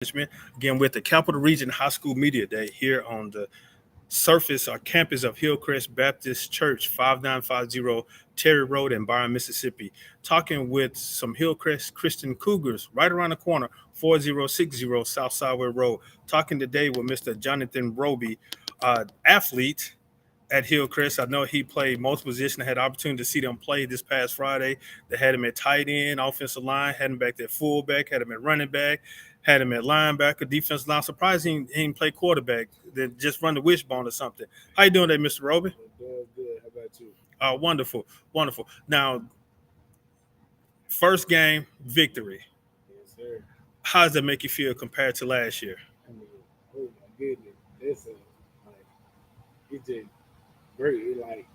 Management. Again, with the Capital Region High School Media Day here on the surface or campus of Hillcrest Baptist Church, 5950 Terry Road in Byron, Mississippi. Talking with some Hillcrest Christian Cougars right around the corner, 4060 South Sideway Road. Talking today with Mr. Jonathan Roby, athlete at Hillcrest. I know he played most positions. I had the opportunity to see them play this past Friday. They had him at tight end, offensive line, had him back there fullback, had him at running back, had him at linebacker, defensive line. Surprising he didn't play quarterback. They just run the wishbone or something. How you doing there, Mr. Roby? Doing good. How about you? Wonderful, wonderful. Now, first game victory. Yes, sir. How does that make you feel compared to last year? I mean, oh my goodness, that's like it's just great. It like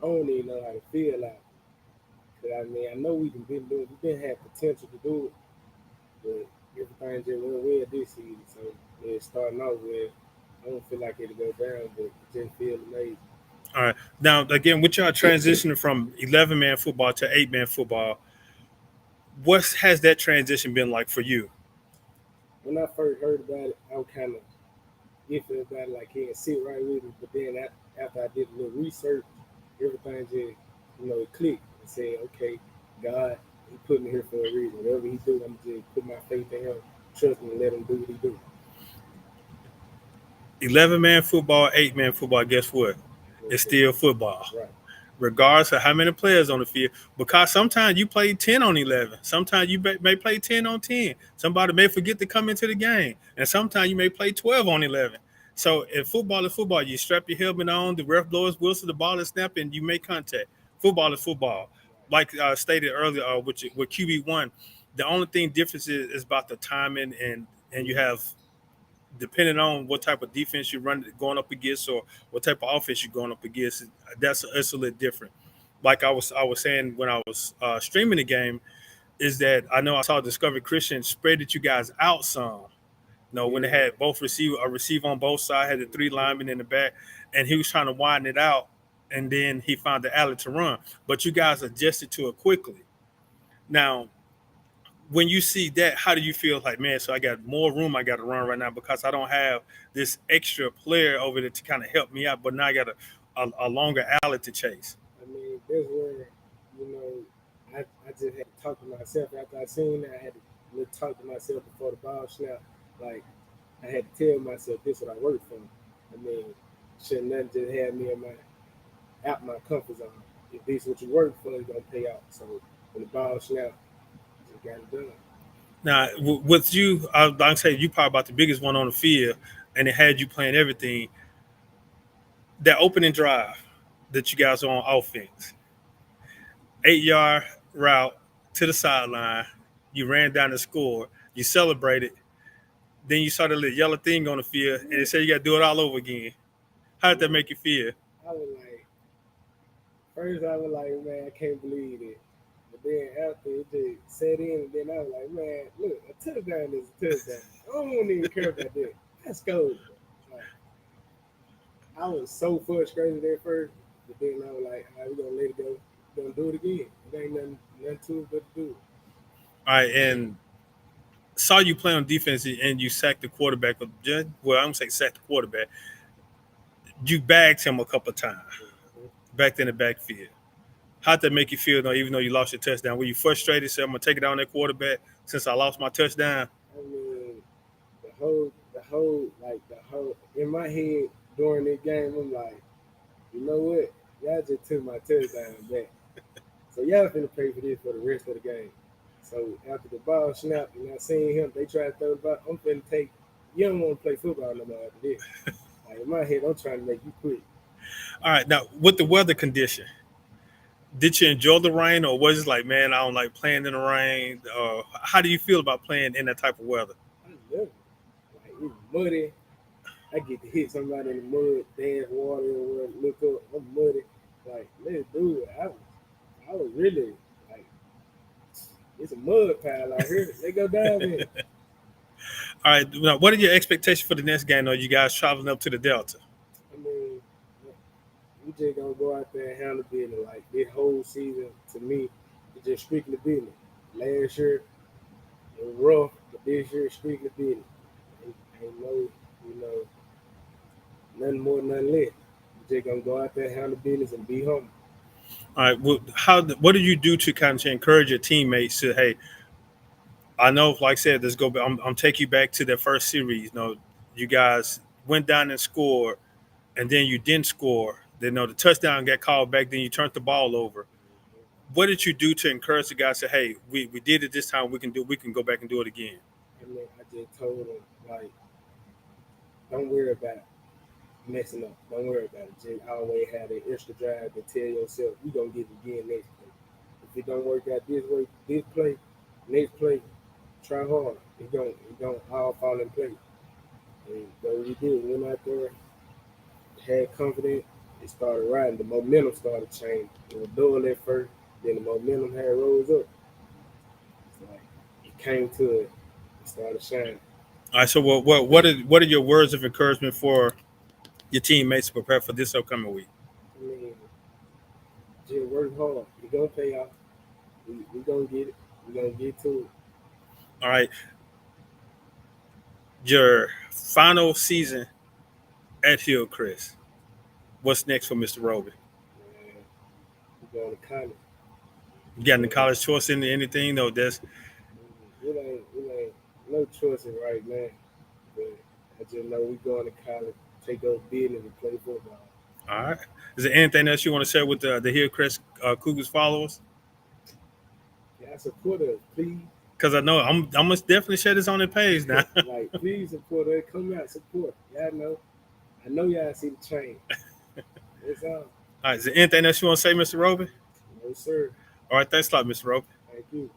I don't even know how to feel like. Cause I mean, I know we can been doing. We been have potential to do it, but everything just went well this season. So it's starting off with. I don't feel like it'll go down, but it just feels amazing. All right. Now, again, with y'all transitioning from 11-man football to 8-man football, what has that transition been like for you? When I first heard about it, I was kind of iffy about it, like can't sit right with me. But then after I did a little research, everything just it clicked and said, okay, God, He put me here for a reason. Whatever He do, I'm just put my faith in Him, trust Him, and let Him do what He do. 11-man football, 8-man football, guess what? It's still football. Right. Regardless of how many players on the field, because sometimes you play 10 on 11. Sometimes you may play 10 on 10. Somebody may forget to come into the game. And sometimes you may play 12 on 11. So if football is football, you strap your helmet on, the ref blows whistle, the ball is snapped, and you make contact. Football is football. Like stated earlier with QB1, the only thing difference is about the timing and you have depending on what type of defense you're running going up against or what type of offense you're going up against, that's a little different. Like I was saying when I was streaming the game, is that I know I saw Discovery Christian spreaded you guys out some. When they had both receiver on both sides, had the three linemen in the back, and he was trying to widen it out, and then he found the alley to run. But you guys adjusted to it quickly. Now, when you see that, how do you feel? Like, man, so I got more room I got to run right now because I don't have this extra player over there to kind of help me out, but now I got a longer alley to chase. I mean, that's where, you know, I just had to talk to myself after I seen that. I had to talk to myself before the ball snap. Like, I had to tell myself this is what I work for. I mean, shouldn't nothing just have me in out my comfort zone. If this is what you work for, it's gonna pay out. So when the ball snap, just got it done. Now, with you, I'd say you probably about the biggest one on the field, and it had you playing everything. That opening drive that you guys are on offense, 8-yard route to the sideline, you ran down the score, you celebrated, then you saw the little yellow thing on the field, and it said you got to do it all over again. How did that make you feel? I was like, first I was like, man, I can't believe it. But then after it just set in, and then I was like, man, look, a touchdown is a touchdown. I don't even care about that. Let's go. Like, I was so frustrated at first, but then I was like, all right, we're gonna let it go. We're gonna do it again. It ain't nothing to it but to do it. All right, and saw you play on defense, and you sacked the quarterback. Well, I don't say sacked the quarterback. You bagged him a couple of times back in the backfield. How'd that make you feel, though, even though you lost your touchdown? Were you frustrated? Said, I'm going to take it on that quarterback since I lost my touchdown? I mean, the whole, in my head during this game, I'm like, you know what? Y'all just took my touchdown back. So y'all finna pay for this for the rest of the game. So after the ball snapped and I seen him, they tried to throw the ball. I'm finna take. You don't want to play football no more after this. Like in my head, I'm trying to make you quit. All right, now, with the weather condition, did you enjoy the rain, or was it like, man, I don't like playing in the rain? How do you feel about playing in that type of weather? I love it. Like it's muddy. I get to hit somebody in the mud, dance water, or look up. I'm muddy. Like let's do it. I was really like, it's a mud pile out here. They go down there. All right, now, what are your expectations for the next game? Are you guys traveling up to the Delta? I mean, we just gonna go out there and handle business. Like this whole season, to me, it's just strictly business. Last year it was rough, but this year it's strictly business. Ain't no, nothing more, nothing less. You just gonna go out there, handle business, and be humble. All right. Well, what do you do to kind of encourage your teammates to, hey, I know, like I said, let's go. I'm take you back to that first series. You guys went down and scored, and then you didn't score. Then, the touchdown got called back. Then you turned the ball over. What did you do to encourage the guys? Say, hey, we did it this time. We can go back and do it again. And then I just told them like, don't worry about messing up. Don't worry about it. Just always have the extra drive to tell yourself you gonna get it again next play. If it don't work out this way, this play, next play, try hard. It don't all fall in place. And what we did, we went out there, had confidence, it started riding. The momentum started changing. It was dull at first, then the momentum had rose up. It's like it came to it, it started shining. All right. So, what are your words of encouragement for your teammates to prepare for this upcoming week? I mean, just work hard. It gonna pay off. We gonna get it. We gonna get to it. All right. Your final season at Hillcrest. What's next for Mr. Roby? Man, we going to college. You got any college choice into anything? No, that's It ain't no choices right now. But I just know we going to college, take up business and play football. all right. Is there anything else you want to share with the Hillcrest Cougars followers? Y'all support us, please. Because I know I'm gonna definitely share this on the page now. Like, please support us. Come out, support. Y'all know. I know y'all see the change. That's all. All right. Is there anything else you want to say, Mr. Roby? No, sir. All right. Thanks a lot, Mr. Roby. Thank you.